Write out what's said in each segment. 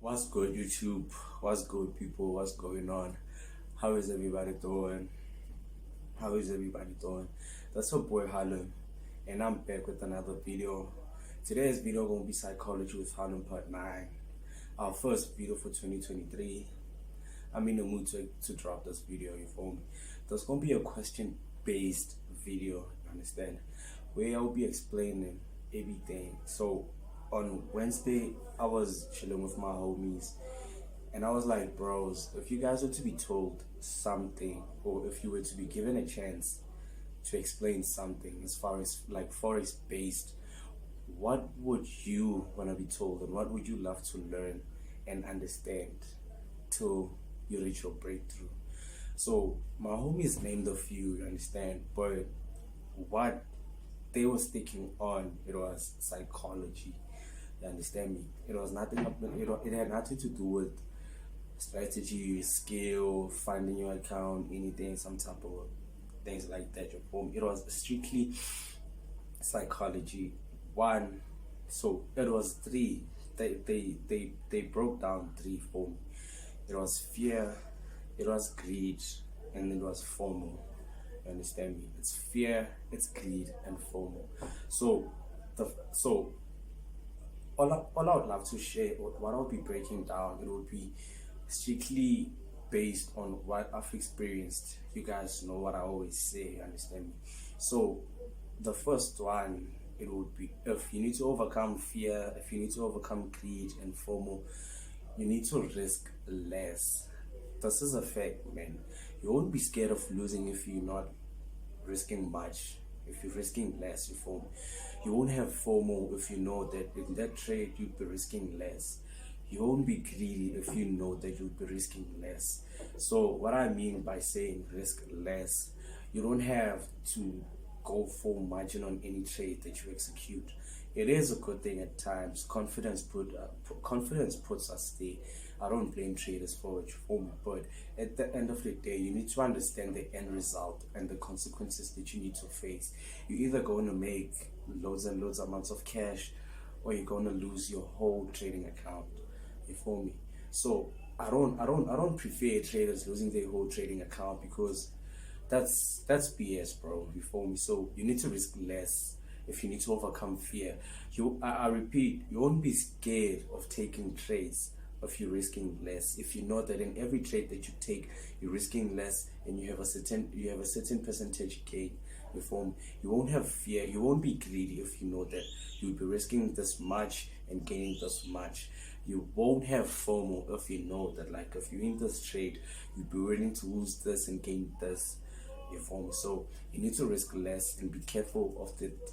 What's good, YouTube? What's good, people? What's going on? How is everybody doing? How is everybody doing? That's your boy Harlem, and I'm back with another video. Today's video gonna be psychology with Harlem Part 9, our first video for 2023. I'm in the mood to drop this video. You feel me? There's gonna be a question-based video. You understand? Where I'll be explaining everything. So on Wednesday, I was chilling with my homies, and I was like, bros, if you guys were to be told something, or if you were to be given a chance to explain something as far as like Forex based, what would you want to be told, and what would you love to learn and understand till you reach your breakthrough? So my homies named a few, you understand, but what they were sticking on, it was psychology. You understand me? It was nothing. It had nothing to do with strategy, skill, finding your account, anything, some type of things like that. It was strictly psychology. One, so it was three. They broke down three for me. It was fear, it was greed, and it was FOMO. You understand me? It's fear, it's greed, and FOMO. So all I would love to share, or what I'll be breaking down, it would be strictly based on what I've experienced. You guys know what I always say, you understand me? So the first one, it would be, if you need to overcome fear, if you need to overcome greed and FOMO, you need to risk less. This is a fact, man. You won't be scared of losing if you're not risking much. If you're risking less, you won't have FOMO if you know that in that trade you'd be risking less. You won't be greedy if you know that you'd be risking less. So what I mean by saying risk less, you don't have to go full margin on any trade that you execute. It is a good thing at times. Confidence puts us there. I don't blame traders for it, but at the end of the day, you need to understand the end result and the consequences that you need to face. You're either going to make loads and loads amounts of cash, or you're going to lose your whole trading account. You feel me? So I don't prefer traders losing their whole trading account, because that's BS, bro. You feel me? So you need to risk less if you need to overcome fear. I repeat, you won't be scared of taking trades if you're risking less. If you know that in every trade that you take, you're risking less, and you have a certain percentage gain. You feel me? You won't have fear. You won't be greedy if you know that you'll be risking this much and gaining this much. You won't have FOMO if you know that, like, if you're in this trade, you'll be willing to lose this and gain this. You feel me? So you need to risk less and be careful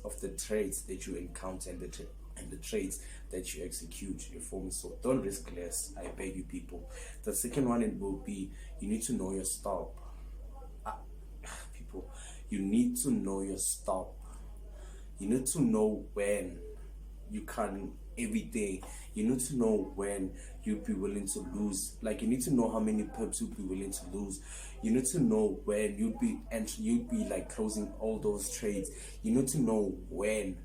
of the trades that you encounter and the trades that you execute. You feel me? So don't risk less, I beg you, people. The second one, it will be, you need to know your stop. People, you need to know your stop. You need to know when you can every day. You need to know when you'd be willing to lose. Like, you need to know how many pips you'd be willing to lose. You need to know when you'd be like closing all those trades. You need to know when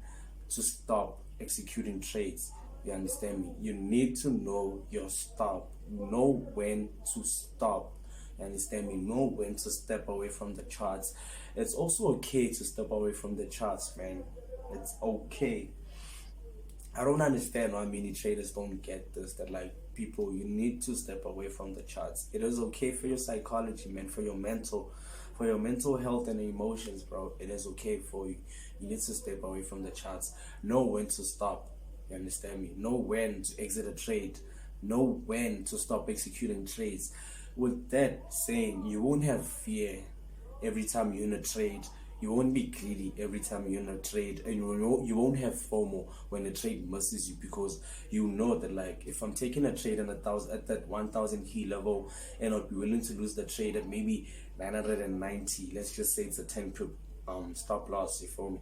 to stop executing trades. You understand me? You need to know your stop. Know when to stop. You understand me? Know when to step away from the charts. It's also okay to step away from the charts, man. It's okay. I don't understand why many traders don't get this, that, like, people, you need to step away from the charts. It is okay for your psychology, man, for your mental health and emotions, bro. It is okay for you. You need to step away from the charts. Know when to stop. You understand me? Know when to exit a trade. Know when to stop executing trades. With that saying, you won't have fear every time you're in a trade. You won't be greedy every time you're in a trade, and you won't have FOMO when the trade misses you, because you know that, like, if I'm taking a trade at that 1,000 key level, and I'd be willing to lose the trade at maybe 990, let's just say it's a 10 pip stop loss. You feel me?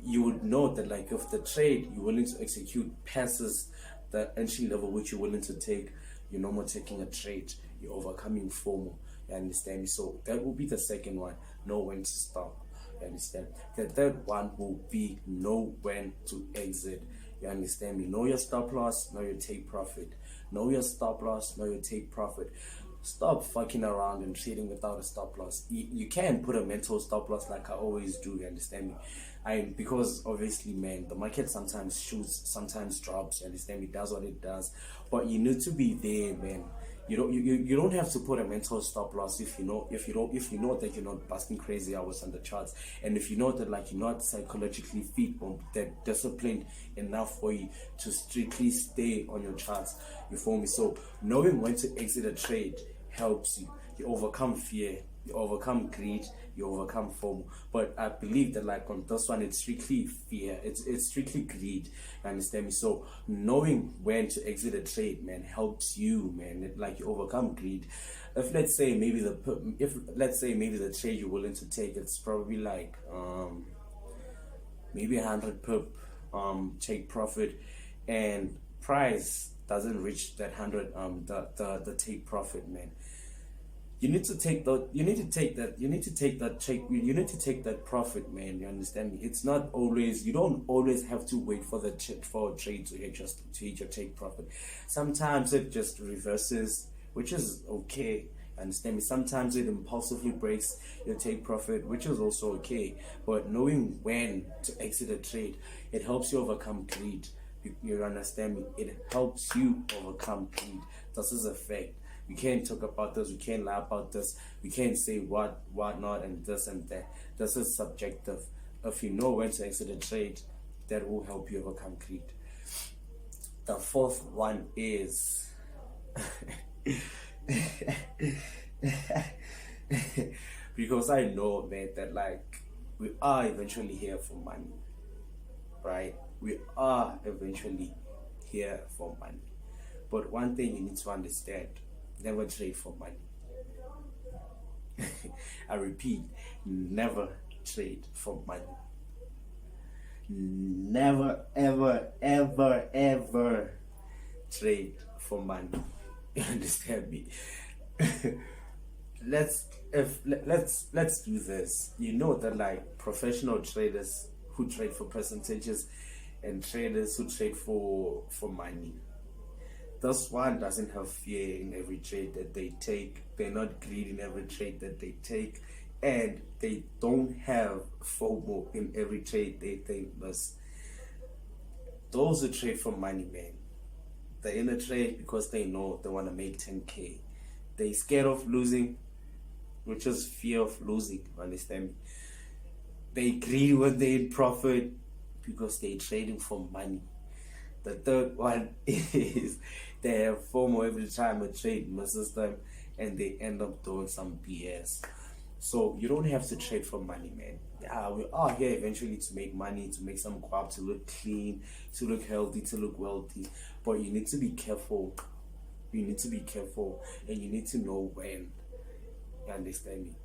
You would know that, like, if the trade you're willing to execute passes the entry level which you're willing to take, you're no more taking a trade. You're overcoming FOMO. You understand me? So that will be the second one. Know when to stop. You understand? The third one will be know when to exit. You understand me? Know your stop loss, know your take profit. Know your stop loss, know your take profit. Stop fucking around and trading without a stop loss. You can put a mental stop loss like I always do, you understand me? Because obviously, man, the market sometimes shoots, sometimes drops, you understand me? It does what it does. But you need to be there, man. You don't have to put a mental stop loss if you know that you're not busting crazy hours on the charts, and if you know that like you're not psychologically fit or that disciplined enough for you to strictly stay on your charts. You feel me? So knowing when to exit a trade helps you. You overcome fear, you overcome greed, you overcome FOMO. But I believe that like on this one, it's strictly fear, it's strictly greed. You understand me? So knowing when to exit a trade, man, helps you, man. Like you overcome greed. If let's say maybe the trade you're willing to take, it's probably like maybe 100 pip take profit, and price doesn't reach that 100 the take profit, man. You need to take that profit, man. You understand me? It's not always, you don't always have to wait for a trade to hit your take profit. Sometimes it just reverses, which is okay. Understand me? Sometimes it impulsively breaks your take profit, which is also okay. But knowing when to exit a trade, it helps you overcome greed. You understand me? It helps you overcome greed. This is a fact. We can't talk about this, we can't lie about this, we can't say what not, and this and that. This is subjective. If you know when to exit a trade, that will help you overcome greed. The fourth one is because I know, man, that like we are eventually here for money, right? We are eventually here for money. But one thing you need to understand: never trade for money. I repeat, never trade for money. Never, ever, ever, ever trade for money. You understand me? Let's do this. You know that like professional traders who trade for percentages and traders who trade for money, this one doesn't have fear in every trade that they take. They're not greedy in every trade that they take. And they don't have FOMO in every trade they miss. Those who trade for money, man, they're in a trade because they know they want to make 10K. They're scared of losing, which is fear of losing. Understand me? They greedy when they're in profit because they're trading for money. The third one is they have FOMO every time a trade misses them, and they end up doing some BS. So you don't have to trade for money, man. Yeah, we are here eventually to make money, to make some guap, to look clean, to look healthy, to look wealthy. But you need to be careful. You need to be careful, and you need to know when. You understand me?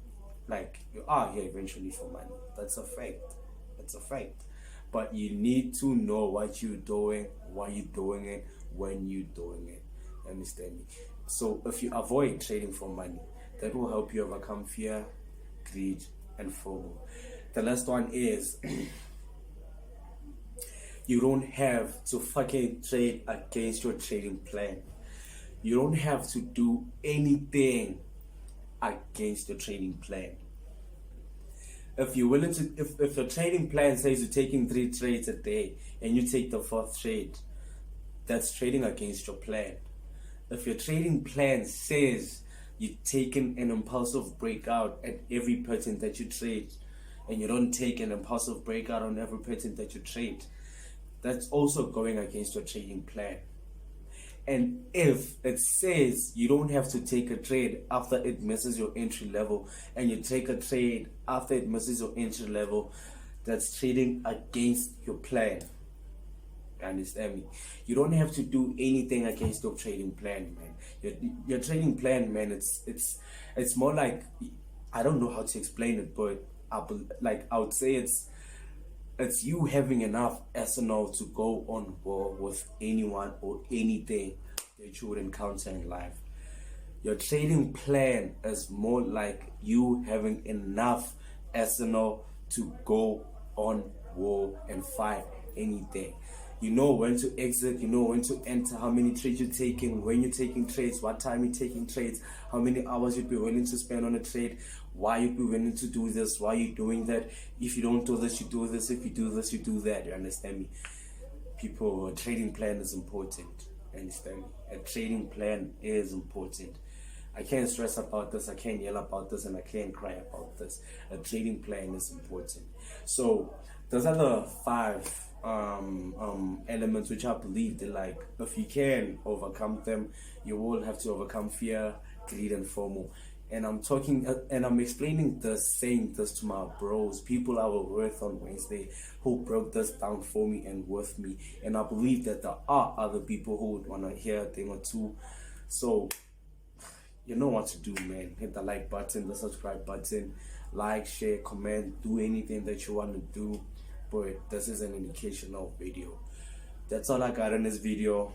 Like, you are here eventually for money. That's a fact. That's a fact. But you need to know what you're doing, why you're doing it, when you're doing it. You understand me? So if you avoid trading for money, that will help you overcome fear, greed, and FOMO. The last one is you don't have to fucking trade against your trading plan. You don't have to do anything against your trading plan. If you're willing to, if your trading plan says you're taking 3 trades a day and you take the 4th trade, that's trading against your plan. If your trading plan says you're taking an impulsive breakout at every pattern that you trade, and you don't take an impulsive breakout on every pattern that you trade, that's also going against your trading plan. And if it says you don't have to take a trade after it misses your entry level, and you take a trade after it misses your entry level, that's trading against your plan. You understand me? You don't have to do anything against your trading plan, man. Your trading plan, man, it's more like, I don't know how to explain it, but I would say it's you having enough arsenal to go on war with anyone or anything that you would encounter in life. Your trading plan is more like you having enough arsenal to go on war and fight anything. You know when to exit, you know when to enter, how many trades you're taking, when you're taking trades, what time you're taking trades, how many hours you'd be willing to spend on a trade, why you'd be willing to do this, why you're doing that. If you don't do this, you do this. If you do this, you do that. You understand me? People, a trading plan is important. You understand me? A trading plan is important. I can't stress about this, I can't yell about this, and I can't cry about this. A trading plan is important. So those are the 5 elements which I believe that, like, if you can overcome them, you will have to overcome fear, greed, and FOMO. And I'm explaining this, saying this to my bros, people I were with on Wednesday, who broke this down for me and with me. And I believe that there are other people who would want to hear a thing or two. So you know what to do, man. Hit the like button, the subscribe button, like, share, comment, do anything that you want to do. But this is an educational video. That's all I got in this video.